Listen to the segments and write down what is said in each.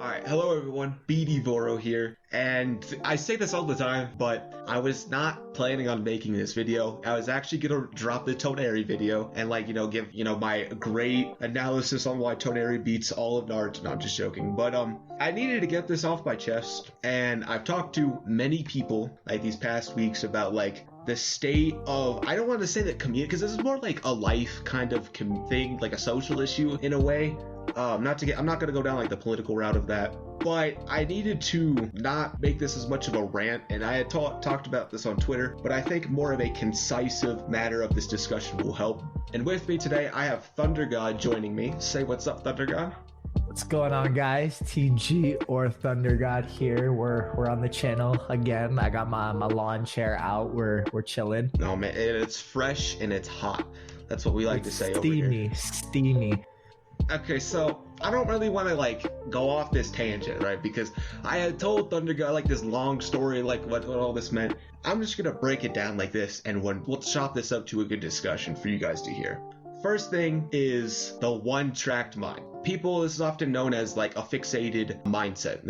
Alright, hello everyone, BD Voro here, and I say this all the time, but I was not planning on making this video. I was actually gonna drop the Toneri video and give, my great analysis on why Toneri beats all of Naruto. No, I'm just joking, but I needed to get this off my chest, and I've talked to many people, these past weeks about, the state of, I don't want to say that community, because this is more like a life kind of thing, like a social issue in a way. I'm not gonna go down the political route of that, but I needed to not make this as much of a rant, and I had talked about this on Twitter, but I think more of a concise matter of this discussion will help. And with me today, I have Thunder God joining me. Say what's up, Thunder God. What's going on, guys? TG or Thunder God here. We're on the channel again. I got my lawn chair out. We're chilling. No man, it's fresh and it's hot. That's what we like to say over here. Steamy. Okay, so I don't really want to go off this tangent, right? Because I had told Thunder God this long story, what all this meant. I'm just gonna break it down like this, and we'll chop this up to a good discussion for you guys to hear. First thing is the one-tracked mind. This is often known as a fixated mindset.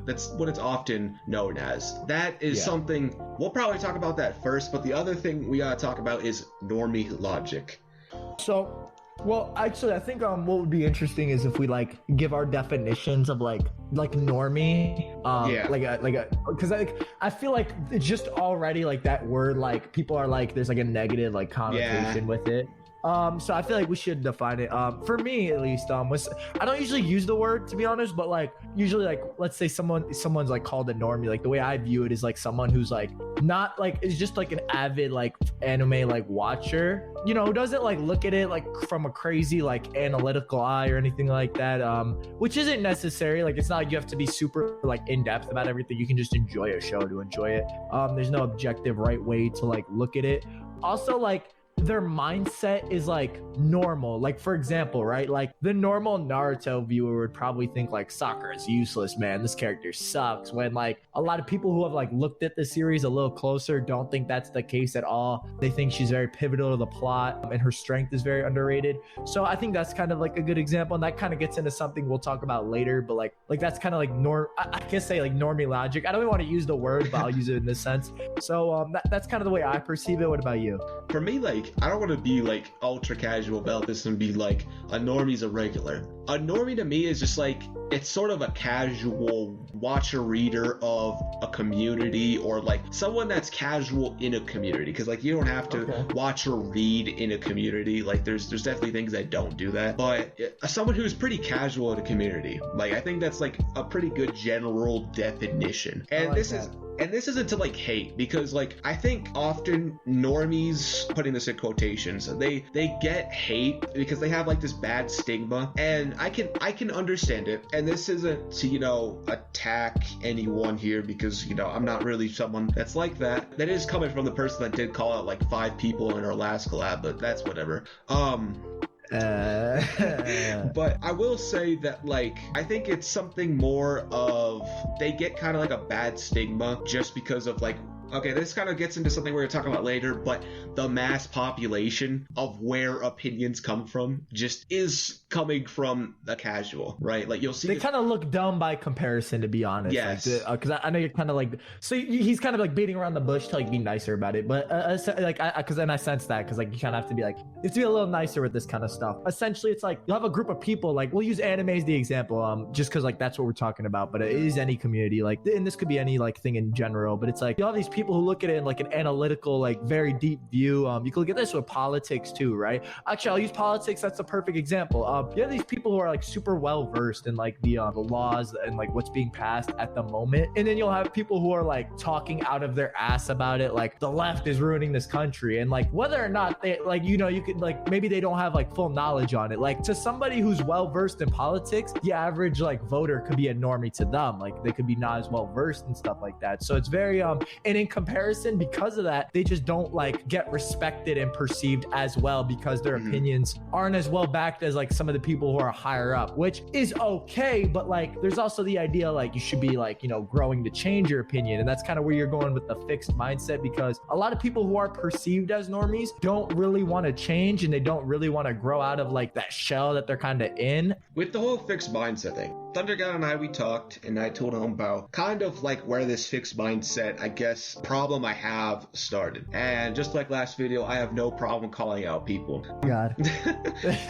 That's what it's often known as. That is something we'll probably talk about that first, but the other thing we gotta talk about is normie logic. So, well, actually, I think what would be interesting is if we give our definitions of normie, because I feel like it's just already that word people are there's a negative connotation with it. So I feel like we should define it. For me at least, I don't usually use the word, to be honest, but usually let's say someone's called a normie, the way I view it is someone who's not is just an avid anime watcher, who doesn't look at it from a crazy analytical eye or anything like that, which isn't necessary. It's not like you have to be super in depth about everything. You can just enjoy a show to enjoy it. There's no objective right way to look at it. Also, their mindset is normal. For example, right, the normal Naruto viewer would probably think Sakura is useless, man, this character sucks, when a lot of people who have looked at the series a little closer don't think that's the case at all. They think she's very pivotal to the plot, and her strength is very underrated. So I think that's kind of a good example, and that kind of gets into something we'll talk about later, but that's kind of I guess say normie logic. I don't even want to use the word, but I'll use it in this sense. So that's kind of the way I perceive it. What about you? For me, I don't want to be ultra casual about this and be a normie's a regular. A normie to me is just it's sort of a casual watcher reader of a community, or someone that's casual in a community, because you don't have to watch or read in a community. There's definitely things that don't do that, but someone who's pretty casual in a community, I think that's a pretty good general definition. And this isn't to hate, because I think often normies, putting this in quotations, they get hate because they have this bad stigma, and I can understand it. And this isn't to attack anyone here, because I'm not really someone that's like that. That is coming from the person that did call out 5 people in our last collab, but that's whatever. But I will say that I think it's something more of, they get kind of a bad stigma just because of okay, this kind of gets into something we're going to talk about later, but the mass population of where opinions come from just is coming from the casual, right? You'll see they kind of look dumb by comparison, to be honest. Yes. Because I know you're kind of so he's kind of beating around the bush to be nicer about it, but because then I sense that, because you kind of have to be you have to be a little nicer with this kind of stuff. Essentially, it's you'll have a group of people, we'll use anime as the example, just because that's what we're talking about, but it is any community, and this could be any thing in general, but it's you'll have these people who look at it in an analytical, very deep view. You can look at this with politics too, right? Actually, I'll use politics. That's a perfect example. You have these people who are super well versed in the laws and what's being passed at the moment, and then you'll have people who are talking out of their ass about it, the left is ruining this country, and whether or not they you could maybe they don't have full knowledge on it. To somebody who's well versed in politics, the average voter could be a normie to them. They could be not as well versed and stuff like that. So it's very and in comparison, because of that, they just don't get respected and perceived as well, because their opinions aren't as well backed as some of the people who are higher up, which is okay, but there's also the idea you should be growing to change your opinion, and that's kind of where you're going with the fixed mindset, because a lot of people who are perceived as normies don't really want to change, and they don't really want to grow out of that shell that they're kind of in. With the whole fixed mindset thing, Thunder God and I, we talked, and I told him about kind of like where this fixed mindset, I guess, problem I have started. And just like last video, I have no problem calling out people. God.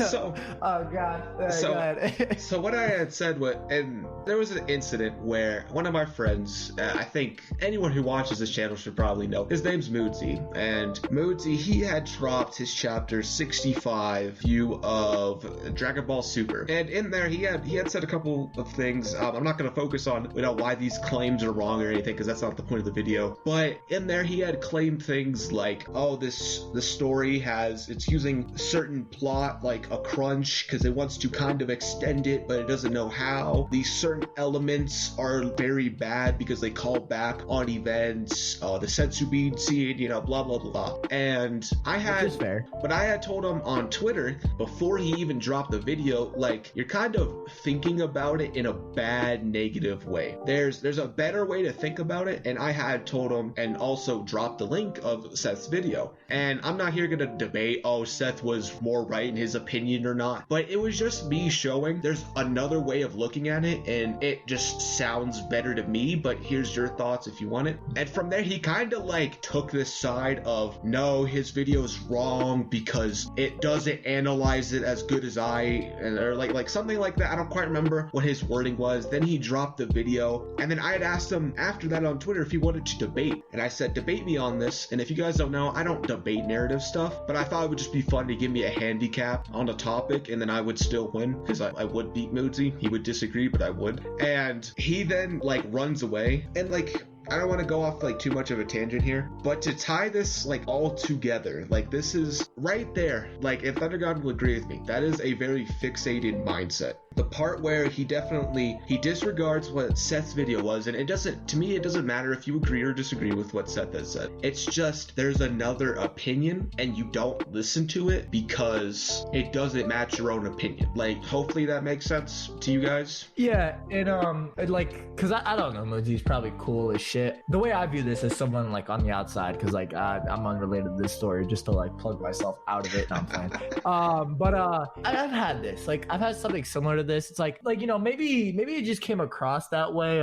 So, oh God. God. So what I had said was, and there was an incident where one of my friends, I think anyone who watches this channel should probably know, his name's Moodsy, and Moodsy, he had dropped his chapter 65 view of Dragon Ball Super, and in there he had said a couple of things. I'm not going to focus on why these claims are wrong or anything, because that's not the point of the video, but in there he had claimed things like, oh, the story it's using certain plot like a crunch because it wants to kind of extend it, but it doesn't know how. These certain elements are very bad because they call back on events, the sensu bean scene, blah blah blah. And I had told him on Twitter before he even dropped the video, like, you're kind of thinking about it in a bad negative way. There's a better way to think about it, and I had told him and also dropped the link of Seth's video. And I'm not here gonna debate, oh, Seth was more right in his opinion or not, but it was just me showing there's another way of looking at it, and it just sounds better to me, but here's your thoughts if you want it. And from there he kind of like took this side of, no, his video is wrong because it doesn't analyze it as good as or like something like that. I don't quite remember what his wording was. Then he dropped the video, and then I had asked him after that on Twitter if he wanted to debate, and I said, debate me on this. And if you guys don't know, I don't debate narrative stuff, but I thought it would just be fun to give me a handicap on a topic, and then I would still win because I would beat Moodsy. He would disagree, but I would. And he then like runs away, and like, I don't want to go off like too much of a tangent here, but to tie this like all together, like this is right there, like if Thunder God will agree with me, that is a very fixated mindset. The part where he disregards what Seth's video was, and to me it doesn't matter if you agree or disagree with what Seth has said. It's just there's another opinion and you don't listen to it because it doesn't match your own opinion. Like, hopefully that makes sense to you guys. Yeah, and like, cause I don't know, Moodsy's probably cool as shit. The way I view this is someone like on the outside, cause like I'm unrelated to this story, just to like plug myself out of it. No, I'm playing. But I've had this, like I've had something similar to this. It's like maybe it just came across that way.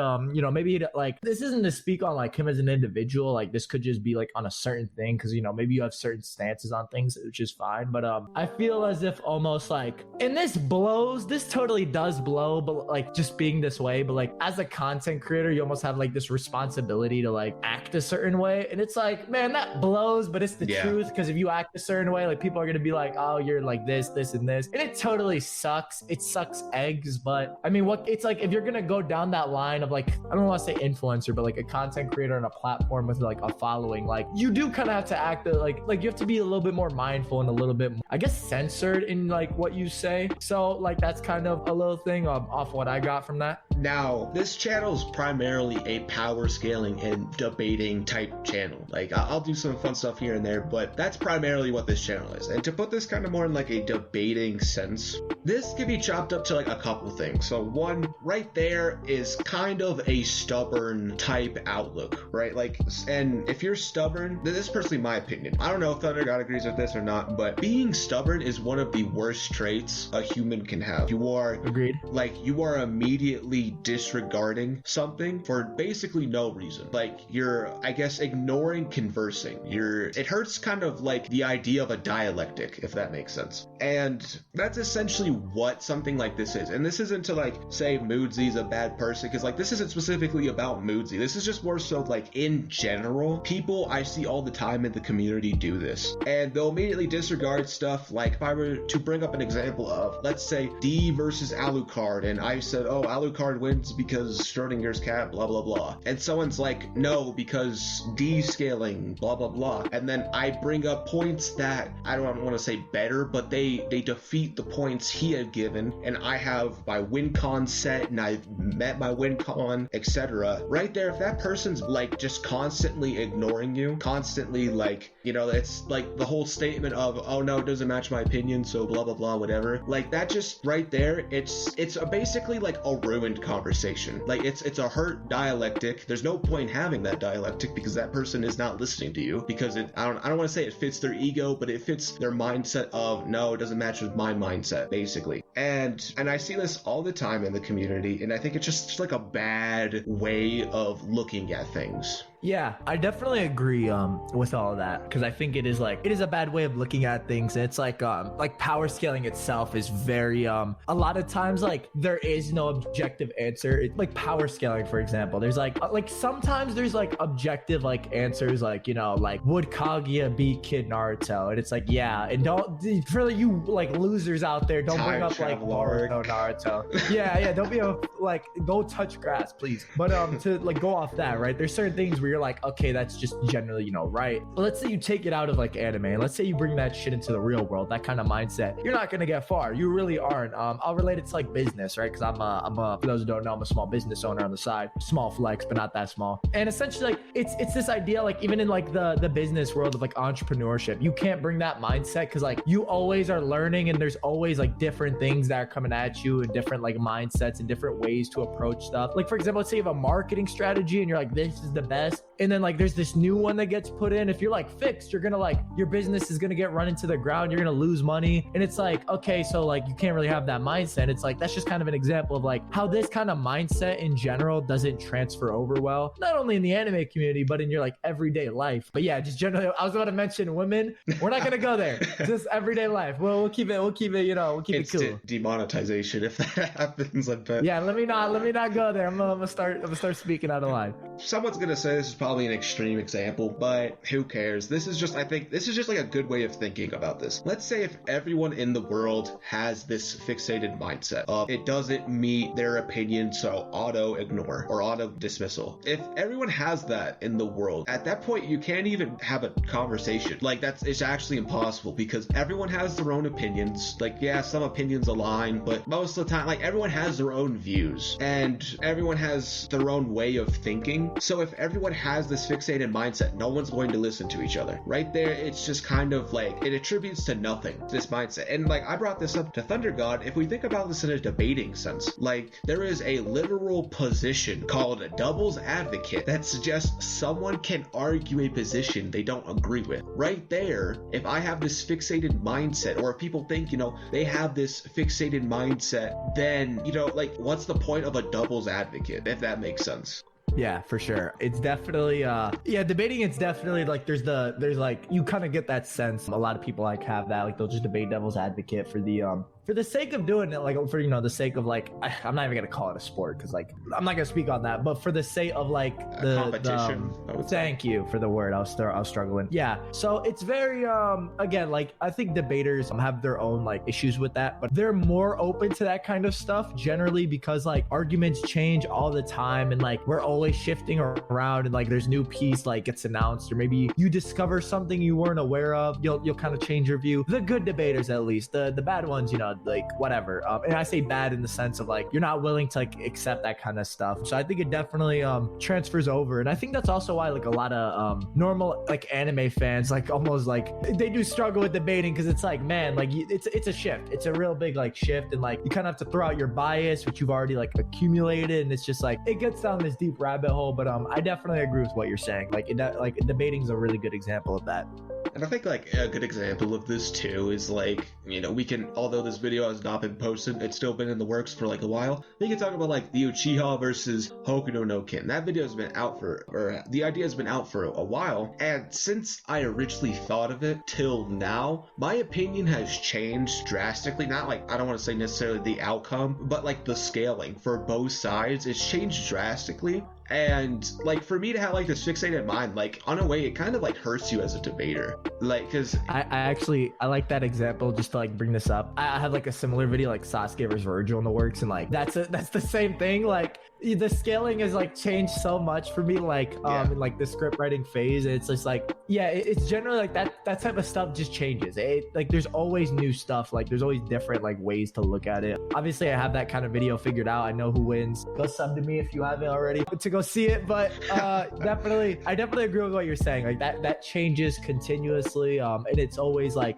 Maybe like, this isn't to speak on like him as an individual, like this could just be like on a certain thing, because maybe you have certain stances on things, which is fine, but I feel as if almost like, and this totally does blow, but like just being this way, but like as a content creator you almost have like this responsibility to like act a certain way, and it's like, man, that blows, but it's the truth, because if you act a certain way, like people are gonna be like, oh, you're like this and this, and it totally sucks. It sucks eggs, but I mean, it's like, if you're gonna go down that line of like, I don't want to say influencer, but like a content creator on a platform with like a following, like you do kind of have to act like you have to be a little bit more mindful and a little bit, I guess, censored in like what you say. So like that's kind of a little thing off what I got from that. Now, this channel is primarily a power scaling and debating type channel. Like, I'll do some fun stuff here and there, but that's primarily what this channel is. And to put this kind of more in like a debating sense, this can be chopped up to like a couple things. So one right there is kind of a stubborn type outlook, right? Like, and if you're stubborn, this is personally my opinion. I don't know if Thunder God agrees with this or not, but being stubborn is one of the worst traits a human can have. You are immediately disregarding something for basically no reason. Like, you're, I guess, ignoring conversing. It hurts kind of like the idea of a dialectic, if that makes sense. And that's essentially what something like this is. And this isn't to like say Moodsy's a bad person, because like this isn't specifically about Moodsy. This is just more so like in general, people I see all the time in the community do this, and they'll immediately disregard stuff. Like, if I were to bring up an example of, let's say, D versus Alucard, and I said, oh, Alucard wins because Schrodinger's cat, blah blah blah, and someone's like, no, because D scaling, blah blah blah, and then I bring up points that I don't want to say better, but they defeat the points he had given, and I have my win con set, and I've met my win con, etc. Right there, if that person's like just constantly ignoring you, constantly like, it's like the whole statement of, oh no, it doesn't match my opinion, so blah blah blah, whatever, like that, just right there, it's basically like a ruined conversation. Like, it's a hurt dialectic. There's no point in having that dialectic because that person is not listening to you, because I don't want to say it fits their ego, but it fits their mindset of, no, it doesn't match with my mindset, basically. And And I see this all the time in the community, and I think it's just like a bad way of looking at things. Yeah, I definitely agree with all of that, because I think it is a bad way of looking at things. And it's like power scaling itself is very a lot of times like there is no objective answer. It's like power scaling, for example. There's like sometimes there's like objective like answers, like, you know, like would Kaguya beat Kid Naruto? And it's like, yeah, and don't, for you like losers out there, don't bring up like Naruto. Yeah, don't be like, go touch grass, please. But to like go off that, right? There's certain things where you're like, okay, that's just generally, you know, right? But let's say you take it out of like anime, and let's say you bring that shit into the real world, that kind of mindset, you're not gonna get far. You really aren't. I'll relate it to like business, right? Because I'm a for those who don't know, I'm a small business owner on the side. Small flex, but not that small. And essentially, like it's this idea, like even in like the business world of like entrepreneurship, you can't bring that mindset because like you always are learning, and there's always like different things that are coming at you, and different like mindsets and different ways to approach stuff. Like for example, let's say you have a marketing strategy and you're like, this is the best, and then like there's this new one that gets put in. If you're like fixed, you're gonna like, your business is gonna get run into the ground, you're gonna lose money. And it's like, okay, so like you can't really have that mindset. It's like, that's just kind of an example of like how this kind of mindset in general doesn't transfer over well, not only in the anime community but in your like everyday life. But yeah, just generally, I was about to mention women, we're not gonna go there. Just everyday life. We'll keep it, you know, we'll keep it cool. Demonetization if that happens, I bet. Yeah, let me not go there. I'm gonna start speaking out of line. Someone's gonna say this is probably an extreme example, but who cares? I think this is just like a good way of thinking about this. Let's say if everyone in the world has this fixated mindset of it doesn't meet their opinion, so auto ignore or auto dismissal. If everyone has that in the world, at that point you can't even have a conversation. Like it's actually impossible, because everyone has their own opinions. Like, yeah, some opinions align, but most of the time, like, everyone has their own views and everyone has their own way of thinking. So if everyone has this fixated mindset, no one's going to listen to each other. Right there, it's just kind of like, it attributes to nothing, this mindset. And like, I brought this up to Thunder God. If we think about this in a debating sense, like, there is a literal position called a devil's advocate that suggests someone can argue a position they don't agree with. Right there, if I have this fixated mindset, or if people think, you know, they have this fixated mindset, then, you know, like, what's the point of a devil's advocate, if that makes sense? Yeah, for sure. It's definitely debating, it's definitely like there's like, you kind of get that sense. A lot of people like have that, like they'll just debate devil's advocate for the sake of doing it, like for, you know, the sake of like, I'm not even gonna call it a sport because like I'm not gonna speak on that, but for the sake of like the competition. Thank you for the word. I was struggling. Yeah. So it's very again, like I think debaters have their own like issues with that, but they're more open to that kind of stuff generally because like arguments change all the time, and like we're always shifting around, and like there's new piece like gets announced, or maybe you discover something you weren't aware of. You'll kind of change your view. The good debaters, at least. The bad ones, you know, like whatever. And I say bad in the sense of like you're not willing to like accept that kind of stuff. So I think it definitely transfers over, and I think that's also why like a lot of normal like anime fans like almost like they do struggle with debating, because it's like, man, like it's a shift. It's a real big like shift, and like you kind of have to throw out your bias, which you've already like accumulated, and it's just like it gets down this deep rabbit hole. But I definitely agree with what you're saying. Like debating is a really good example of that. And I think like a good example of this too is like, you know, we can, although this video has not been posted, it's still been in the works for like a while, we can talk about like the Uchiha versus Hokuto no Ken. That video has been out or the idea has been out for a while, and since I originally thought of it till now, my opinion has changed drastically. Not like, I don't want to say necessarily the outcome, but like the scaling for both sides, it's changed drastically. And like for me to have like this fixated mind, like on a way it kind of like hurts you as a debater, like because I like that example. Just to like bring this up, I have like a similar video like Sasuke versus Virgil in the works, and like that's the same thing. Like the scaling has like changed so much for me, like in like the script writing phase. It's just like, yeah, it's generally like that type of stuff just changes. Like there's always new stuff, like there's always different like ways to look at it. Obviously I have that kind of video figured out. I know who wins. Go sub to me if you haven't already to go see it. But I definitely agree with what you're saying. Like that changes continuously, and it's always like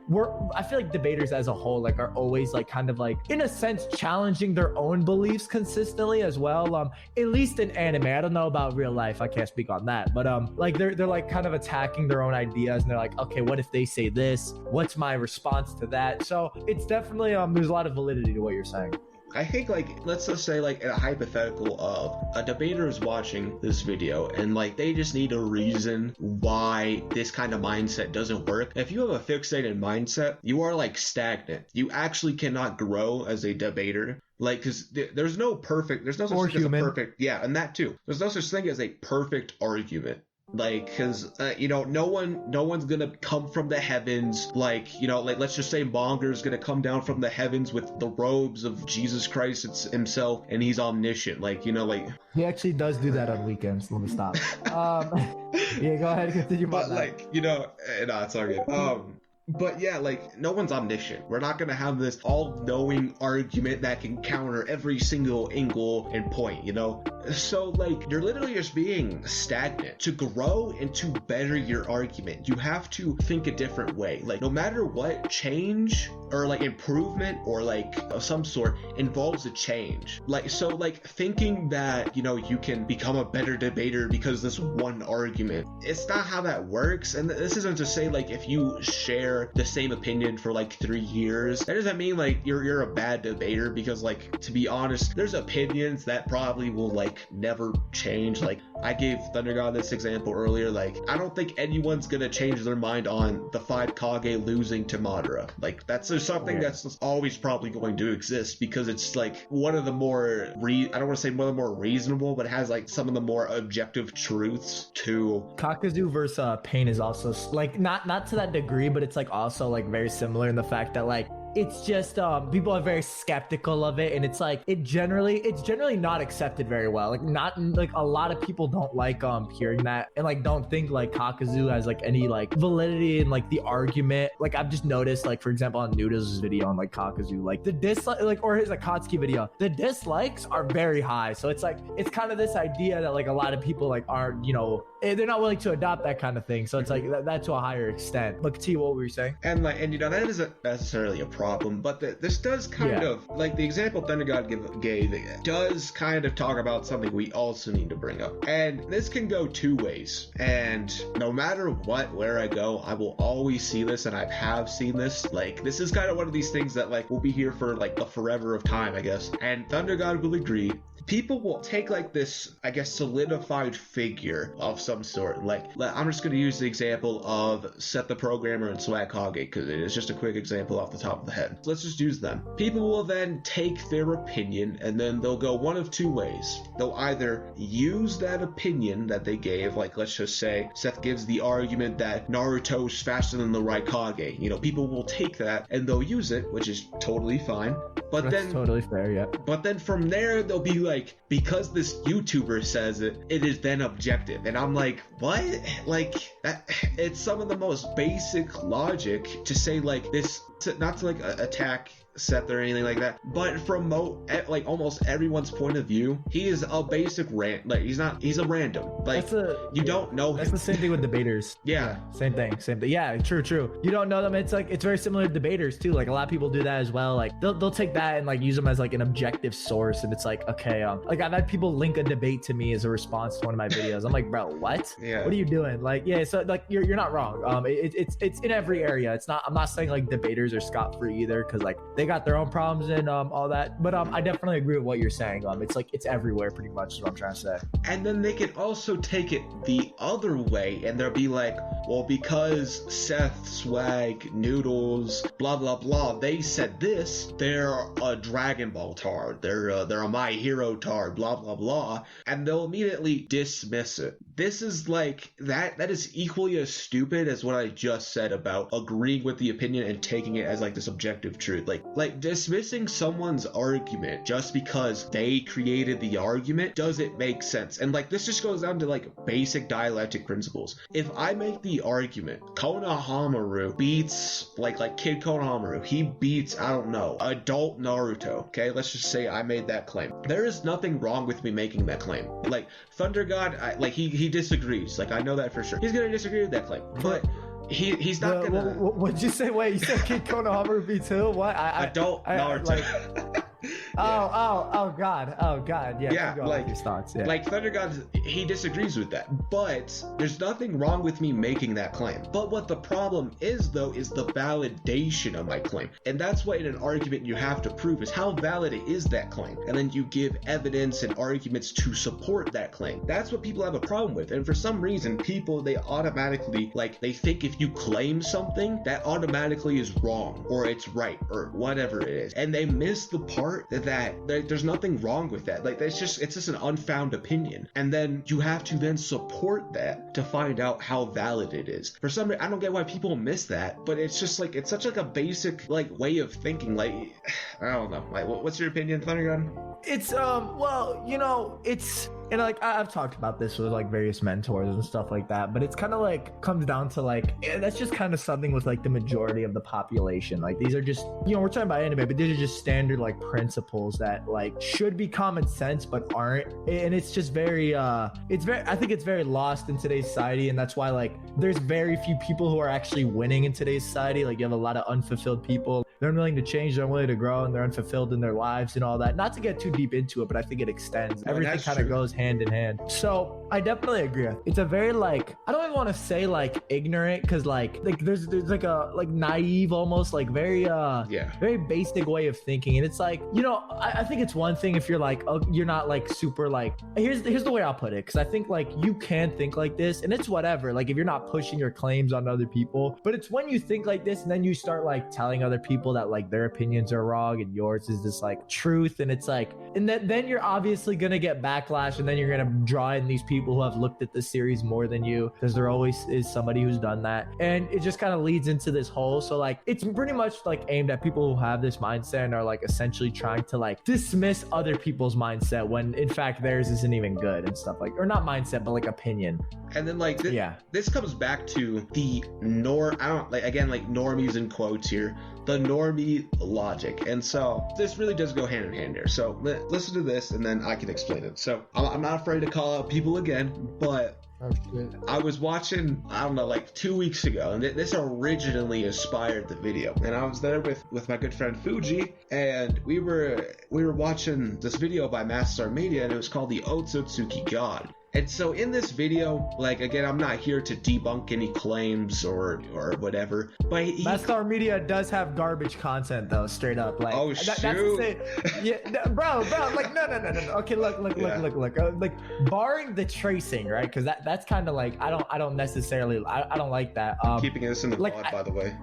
I feel like debaters as a whole like are always like kind of like in a sense challenging their own beliefs consistently as well. At least in anime. I don't know about real life, I can't speak on that, but like they're like kind of attacking their own ideas, and they're like, okay, what if they say this? What's my response to that? So it's definitely there's a lot of validity to what you're saying. I think, like, let's just say, like, in a hypothetical of a debater is watching this video and, like, they just need a reason why this kind of mindset doesn't work. If you have a fixated mindset, you are, like, stagnant. You actually cannot grow as a debater. Like, because there's no such thing as a perfect, yeah, and that too. There's no such thing as a perfect argument. Like, because no one's gonna come from the heavens, like, like, let's just say Monger's gonna come down from the heavens with the robes of Jesus Christ himself, and he's omniscient, like, like, he actually does do that on weekends. Let me stop. Yeah, go ahead and continue. But like, no, it's all good. But yeah, like, no one's omniscient. We're not gonna have this all-knowing argument that can counter every single angle and point, So, like, you're literally just being stagnant. To grow and to better your argument, you have to think a different way. Like, no matter what, change or, like, improvement or, like, of some sort involves a change. Like, so, like, thinking that, you can become a better debater because this one argument, it's not how that works. And this isn't to say, like, if you share the same opinion for like 3 years, that doesn't mean like you're a bad debater, because, like, to be honest, there's opinions that probably will, like, never change. Like, I gave Thunder God this example earlier. Like, I don't think anyone's gonna change their mind on the 5 Kage losing to Madara. Like, that's something that's always probably going to exist, because it's like one of the more I don't want to say one of the more reasonable, but it has like some of the more objective truths to Kakuzu versus Pain is also like not to that degree, but it's like also like very similar in the fact that, like, it's just people are very skeptical of it, and it's like it's generally not accepted very well. Like, not like a lot of people don't like hearing that, and like don't think like Kakuzu has like any like validity in like the argument. Like, I've just noticed, like, for example, on Nuda's video on like Kakuzu, like the dislike, like, or his Akatsuki video, the dislikes are very high. So it's like it's kind of this idea that like a lot of people like aren't, they're not willing to adopt that kind of thing. So it's like that to a higher extent. But T, what were you saying? And like, and that isn't necessarily a problem, but this does kind of, like, the example Thunder God gave does kind of talk about something we also need to bring up. And this can go 2 ways. And no matter where I go, I will always see this, and I have seen this. Like, this is kind of one of these things that, like, will be here for like the forever of time, I guess. And Thunder God will agree. People will take like this, I guess, solidified figure of some sort. Like, I'm just going to use the example of Seth the Programmer and Swag Kage, because it is just a quick example off the top of the head. So let's just use them. People will then take their opinion, and then they'll go one of 2 ways. They'll either use that opinion that they gave, like, let's just say Seth gives the argument that Naruto's faster than the Raikage. People will take that and they'll use it, which is totally fine. But That's totally fair, yeah. But then from there, they'll be like, because this YouTuber says it, it is then objective. And I'm like, what? Like, it's some of the most basic logic to say, like, this, not to, like, attack Seth or anything like that, but from like almost everyone's point of view, he is a basic like, he's a random, like, you don't know him. That's the same thing with debaters. Yeah, same thing. Yeah, true. You don't know them. It's like, it's very similar to debaters too. Like, a lot of people do that as well. Like, they'll take that and like use them as like an objective source, and it's like, okay, like, I've had people link a debate to me as a response to one of my videos. I'm like, bro, what? Yeah, what are you doing? Like, yeah, so like you're not wrong. It's in every area. It's not, I'm not saying like debaters are scot-free either, because like they got their own problems and all that, but I definitely agree with what you're saying. It's like it's everywhere pretty much, is what I'm trying to say. And then they can also take it the other way, and they'll be like, well, because Seth, Swag, Noodles, blah blah blah, they said this, they're a Dragon Ball tard, they're a My Hero tard, blah blah blah, and they'll immediately dismiss it. This is like that is equally as stupid as what I just said about agreeing with the opinion and taking it as like this objective truth. Like dismissing someone's argument just because they created the argument doesn't make sense. And like, this just goes down to like basic dialectic principles. If I make the argument Konohamaru beats like Kid Konohamaru, he beats, I don't know, adult Naruto, okay, let's just say I made that claim. There is nothing wrong with me making that claim. Like, Thunder God, he disagrees. Like, I know that for sure. He's gonna disagree with that claim, but he's not gonna. What'd you say? Wait, you said Kid Konohamaru beats who? What? Adult Naruto. Oh God. Yeah, like his thoughts. Yeah. Like Thunder God, he disagrees with that, but there's nothing wrong with me making that claim. But what the problem is, though, is the validation of my claim, and that's what in an argument you have to prove is how valid is that claim, and then you give evidence and arguments to support that claim. That's what people have a problem with, and for some reason, people, they automatically, like, they think if you claim something, that automatically is wrong, or it's right, or whatever it is, and they miss the part that there's nothing wrong with that. Like, it's just an unfound opinion, and then you have to then support that to find out how valid it is. For some reason, I don't get why people miss that, but it's just like, it's such like a basic like way of thinking. Like, I don't know. Like, what's your opinion, Thundergun? It's well, you know, it's, and like I've talked about this with like various mentors and stuff like that, but it's kind of like comes down to like that's just kind of something with like the majority of the population. Like, these are just, you know, we're talking about anime, but these are just standard like principles that like should be common sense but aren't, and it's just very I think it's very lost in today's society, and that's why like there's very few people who are actually winning in today's society. Like, you have a lot of unfulfilled people. They're unwilling to change, they're unwilling to grow, and they're unfulfilled in their lives and all that. Not to get too deep into it, but I think it extends. Everything kind of goes hand in hand. So I definitely agree. It's a very like, I don't even want to say like ignorant, because like there's like a like naive, almost like very very basic way of thinking. And it's like, you know, I think it's one thing if you're like, oh, you're not like super like, here's the way I'll put it, because I think like you can think like this and it's whatever, like if you're not pushing your claims on other people. But it's when you think like this and then you start like telling other people that like their opinions are wrong and yours is this like truth, and it's like, and then you're obviously gonna get backlash, and then you're gonna draw in these people who have looked at the series more than you, because there always is somebody who's done that, and it just kind of leads into this hole. So like it's pretty much like aimed at people who have this mindset and are like essentially trying to like dismiss other people's mindset when in fact theirs isn't even good and stuff, like, or not mindset but like opinion. And then like this comes back to the normies in quotes here, the normie logic. And so this really does go hand in hand here. So listen to this and then I can explain it. So I'm not afraid to call out people again, but I was watching, I don't know, like 2 weeks ago, and this originally inspired the video. And I was there with my good friend Fuji, and we were watching this video by Master Media, and it was called the Otsutsuki God. And so in this video, like, again, I'm not here to debunk any claims or whatever, but Mastar Media does have garbage content though, straight up. Like, oh shoot, that's to say, yeah, bro, like no. Okay, look. Like, barring the tracing, right? Because that's kind of like I don't necessarily I don't like that. Keeping this in the like, pod, by the way.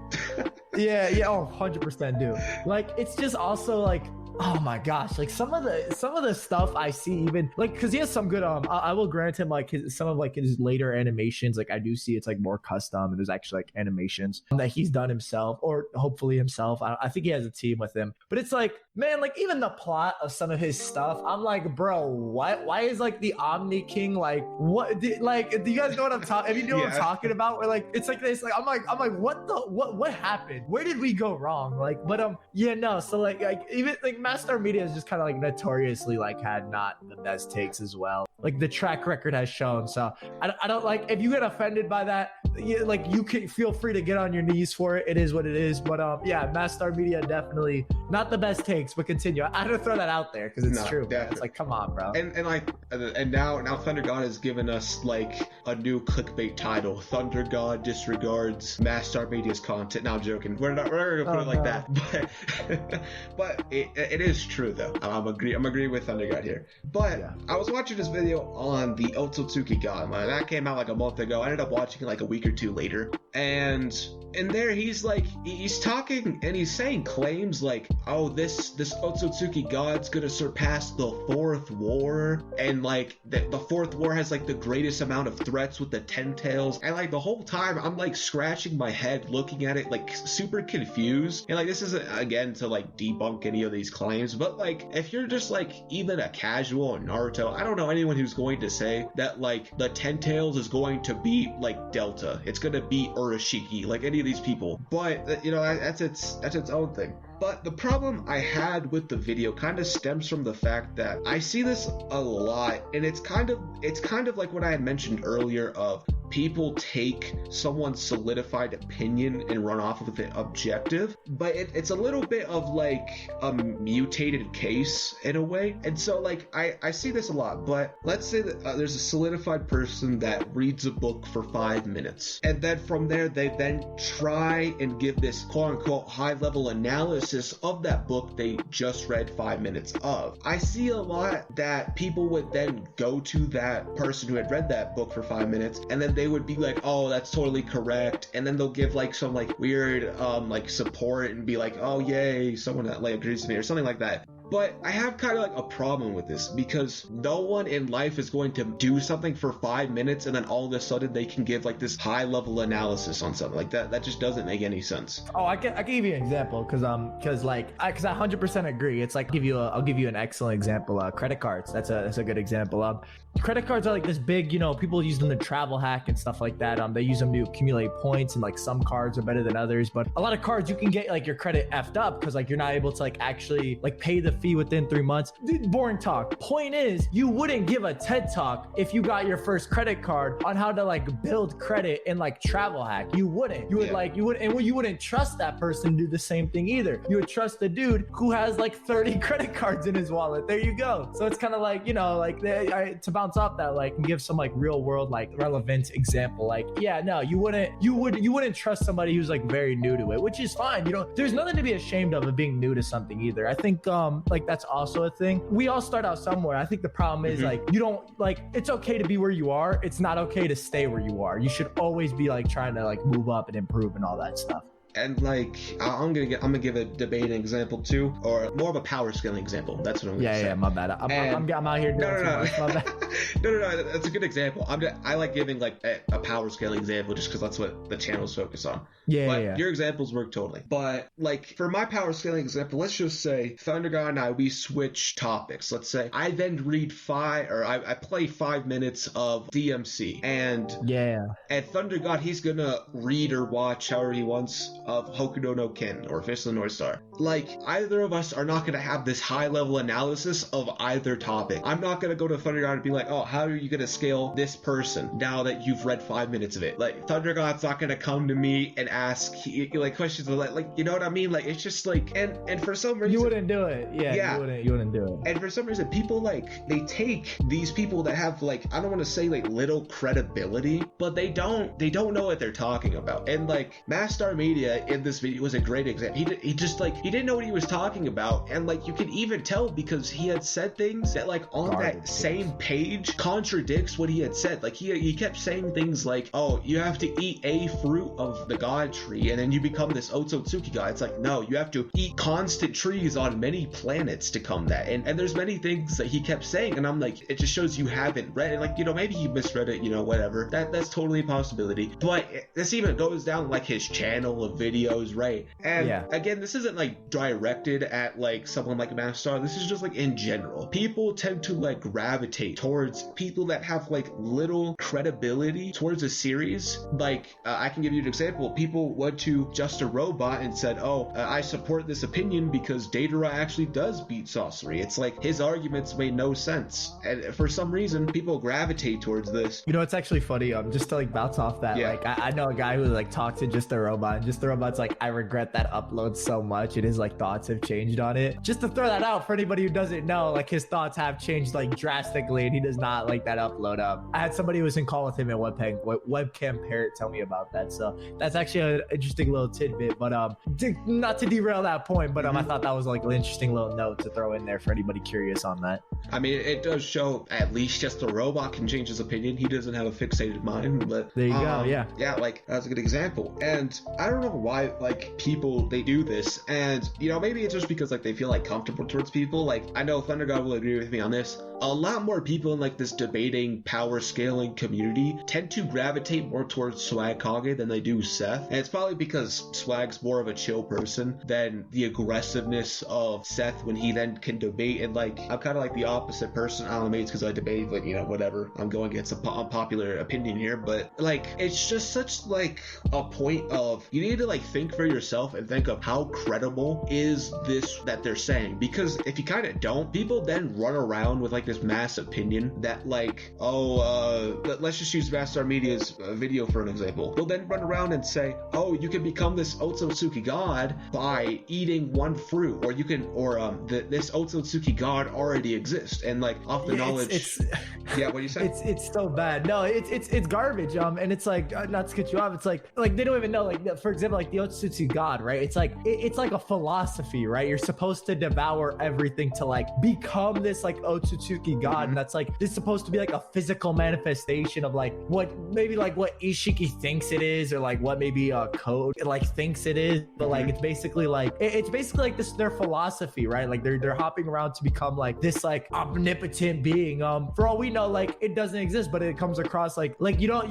yeah, oh, 100% do. Like, it's just also like, oh my gosh, like some of the stuff I see, even like, because he has some good I will grant him like some of like his later animations, like I do see it's like more custom, and there's actually like animations that he's done himself, or hopefully himself. I think he has a team with him, but it's like, man, like even the plot of some of his stuff, I'm like, bro, why is like the Omni King like, what, like, do you guys know what I'm talking, if you know what I'm talking about, where like it's like this, like I'm like what happened, where did we go wrong, like, but so like even like Mastar Media is just kind of like notoriously like had not the best takes as well, like the track record has shown. So I don't like, if you get offended by that, you can feel free to get on your knees for it. It is what it is. But Mastar Media definitely not the best takes, but continue. I had to throw that out there because it's true. It's like, come on, bro. And now Thunder God has given us like a new clickbait title: Thunder God disregards Mastar Media's content. Now I'm joking. We're not gonna put it like that, but it is true though. I'm agreeing with Thunder God here. But I was watching this video on the Otsutsuki God. That came out like a month ago. I ended up watching it like a week or two later, and in there he's talking and he's saying claims like, oh, this Otsutsuki God's gonna surpass the fourth war, and like the fourth war has like the greatest amount of threats with the 10 tails, and like the whole time I'm like scratching my head looking at it, like super confused. And like, this isn't again to like debunk any of these claims, but like if you're just like even a casual Naruto, I don't know anyone who's going to say that like the 10 tails is going to beat like Delta, it's gonna beat Urashiki, like any of these people. But that's its own thing. But the problem I had with the video kind of stems from the fact that I see this a lot, and it's kind of like what I had mentioned earlier of people take someone's solidified opinion and run off of the objective, but it's a little bit of like a mutated case in a way. And so like I see this a lot, but let's say that there's a solidified person that reads a book for 5 minutes, and then from there they then try and give this quote-unquote high-level analysis of that book they just read 5 minutes of. I see a lot that people would then go to that person who had read that book for 5 minutes, and then they would be like, oh, that's totally correct, and then they'll give like some like weird like support and be like, oh yay, someone that like agrees with me or something like that. But I have kind of like a problem with this, because no one in life is going to do something for 5 minutes and then all of a sudden they can give like this high level analysis on something like that. That just doesn't make any sense. Oh, I can give you an example, because I 100% agree. It's like I'll give you an excellent example. Credit cards. That's a good example. Credit cards are like this big, people use them to travel hack and stuff like that. They use them to accumulate points, and like some cards are better than others, but a lot of cards you can get like your credit effed up because like you're not able to like actually like pay the fee within 3 months. Boring talk. Point is, you wouldn't give a TED talk if you got your first credit card on how to like build credit and like travel hack. You wouldn't. You wouldn't trust that person to do the same thing either. You would trust the dude who has like 30 credit cards in his wallet. There you go. So it's kind of like, to bounce off that, like, and give some like real world like relevant example. Like, yeah, no, you wouldn't trust somebody who's like very new to it, which is fine. There's nothing to be ashamed of being new to something either. I think like that's also a thing. We all start out somewhere. I think the problem is like, you don't like, it's okay to be where you are. It's not okay to stay where you are. You should always be like trying to like move up and improve and all that stuff. And like, I'm gonna give a debating example too, or more of a power scaling example. That's what I'm gonna say. Yeah, my bad. I'm out here doing too much. My bad. No, that's a good example. I like giving like a power scaling example just because that's what the channels focus on. But your examples work totally. But like for my power scaling example, let's just say Thunder God and I, we switch topics. Let's say I then read I play 5 minutes of DMC, and Thunder God, he's gonna read or watch however he wants of Hokuto no Ken or Fist of the North Star. Like, either of us are not going to have this high level analysis of either topic. I'm not going to go to Thunder God and be like, oh, how are you going to scale this person now that you've read 5 minutes of it? Like, Thunder God's not going to come to me and ask like questions like, you know what I mean? Like, it's just like, and for some reason, you wouldn't do it. Yeah. You wouldn't do it. And for some reason, people like, they take these people that have like, I don't want to say like little credibility, but they don't know what they're talking about. And like, Mastar Media in this video was a great example. He just like, he didn't know what he was talking about, and like you can even tell because he had said things that like on that same page contradicts what he had said. Like he kept saying things like, oh, you have to eat a fruit of the god tree and then you become this Otsutsuki god. It's like, no, you have to eat constant trees on many planets to come that. And there's many things that he kept saying, and I'm like, it just shows you haven't read it. Like, maybe he misread it, whatever. That's totally a possibility. But this even goes down like his channel of videos, right? And again, this isn't like directed at like someone like Mastar. This is just like in general. People tend to like gravitate towards people that have like little credibility towards a series. Like I can give you an example. People went to Just a Robot and said, oh, I support this opinion because Datara actually does beat sorcery. It's like his arguments made no sense, and for some reason people gravitate towards this. It's actually funny, just to like bounce off that, like I know a guy who like talked to Just a Robot, and Just a Robot's like, I regret that upload so much, and his like thoughts have changed on it. Just to throw that out for anybody who doesn't know, like his thoughts have changed like drastically, and he does not like that upload up. I had somebody who was in call with him at webcam parrot tell me about that, so that's actually an interesting little tidbit. But not to derail that point, but I thought that was like an interesting little note to throw in there for anybody curious on that. I mean, it does show at least Just a Robot can change his opinion. He doesn't have a fixated mind, but there you go. Yeah, like that's a good example. And I don't know why like people they do this, and maybe it's just because like they feel like comfortable towards people. Like, I know Thunder God will agree with me on this. A lot more people in like this debating power scaling community tend to gravitate more towards Swag Kage than they do Seth, and it's probably because Swag's more of a chill person than the aggressiveness of Seth when he then can debate. And like, I'm kind of like the opposite person. I don't know, maybe it's because I debate, but whatever, I'm going against a unpopular opinion here. But like, it's just such like a point of, you need to like think for yourself and think of how credible is this that they're saying, because if you kind of don't, people then run around with like this mass opinion that like, let's just use Vastar Media's video for an example. They'll then run around and say, oh, you can become this Otsutsuki god by eating one fruit, or you can, this Otsutsuki god already exists, and like off the knowledge. Yeah, what do you say? It's so bad. No, it's garbage. And it's like, not to cut you off, it's like they don't even know. Like, for example, like the Otsutsuki god, right? It's like it's like a philosophy, right? You're supposed to devour everything to like become this like Otsutsuki god, and that's like, this is supposed to be like a physical manifestation of like what Ishiki thinks it is, or like what maybe Code like thinks it is, but like it's basically like this their philosophy, right? Like they're hopping around to become like this like omnipotent being. For all we know, like it doesn't exist, but it comes across like you don't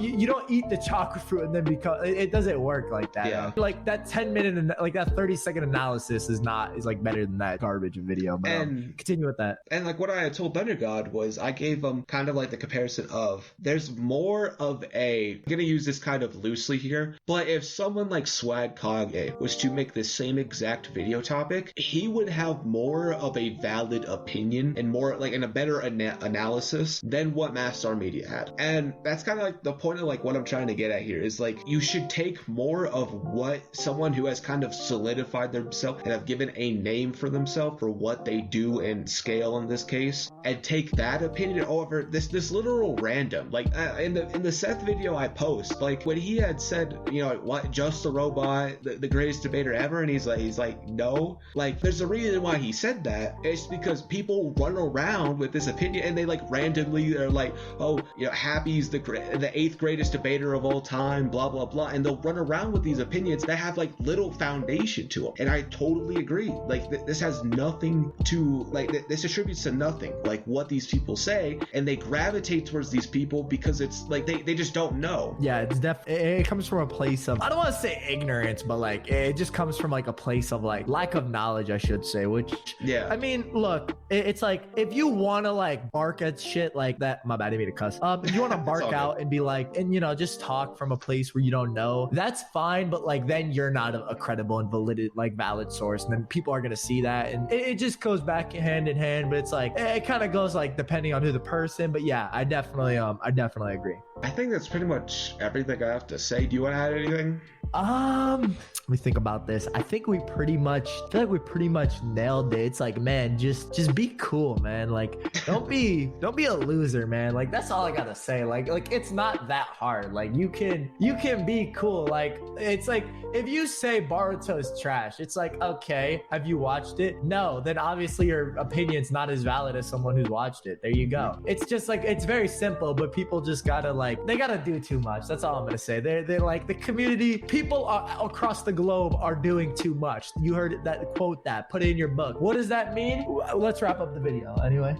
eat the chakra fruit and then become, it doesn't work like that. Yeah. Like that 10-minute and like that 30-second analysis is like better than that garbage video. But continue with that. And like what I had told Thunder God was, I gave them kind of like the comparison of, there's more of I'm gonna use this kind of loosely here, but if someone like Swag Kage was to make the same exact video topic, he would have more of a valid opinion and more like in a better analysis than what Mastar Media had. And that's kind of like the point of like what I'm trying to get at here is like, you should take more of what someone who has kind of solidified themselves and have given a name for themselves for what they do and scale in this case, and take that opinion over this literal random. Like in the Seth video I post, like when he had said, you know, what, just a robot, the greatest debater ever, and he's like no, like there's a reason why he said that. It's because people run around with this opinion and they like randomly are like, oh, you know, Happy's the 8th greatest debater of all time, blah blah blah, and they'll run around with these opinions that have like little foundation to them. And I totally agree. Like this has nothing to like, this attributes to nothing like what these people say, and they gravitate towards these people because it's like they just don't know. Yeah, it comes from a place of, I don't want to say ignorance, but like it just comes from like a place of like lack of knowledge, I should say, which, yeah, I mean, look, it's like, if you want to like bark at shit like that, my bad, I made a cuss. If you want to bark out and be like, and you know, just talk from a place where you don't know, that's fine, but like then you're not a credible and valid source, and then people are gonna see that, and it just goes back hand in hand. But it's like it kind of goes like depending on who the person. But yeah, I definitely agree. I think that's pretty much everything I have to say. Do you want to add anything? Let me think about this. I think we pretty much nailed it. It's like, man, just be cool, man. Like, don't be a loser, man. Like, that's all I gotta say. Like it's not that hard. Like, you can be cool. Like, it's like, if you say Boruto's trash, it's like, okay, have you watched it? No, then obviously your opinion's not as valid as someone who's watched it. There you go. It's just like, it's very simple, but people just gotta like, they gotta do too much. That's all I'm gonna say. They're like, the community, people across the globe are doing too much. You heard that, quote that, put it in your book. What does that mean? Let's wrap up the video anyway.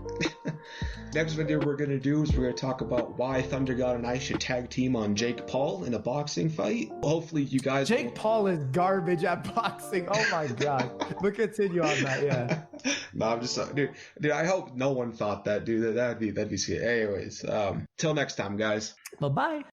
Next video we're going to do is we're going to talk about why Thunder God and I should tag team on Jake Paul in a boxing fight. Hopefully you guys... Jake Paul is garbage at boxing. Oh my God. But continue on that, yeah. No, I'm just... Dude, I hope no one thought that, dude. That'd be scary. Anyways, till next time, guys. Bye-bye.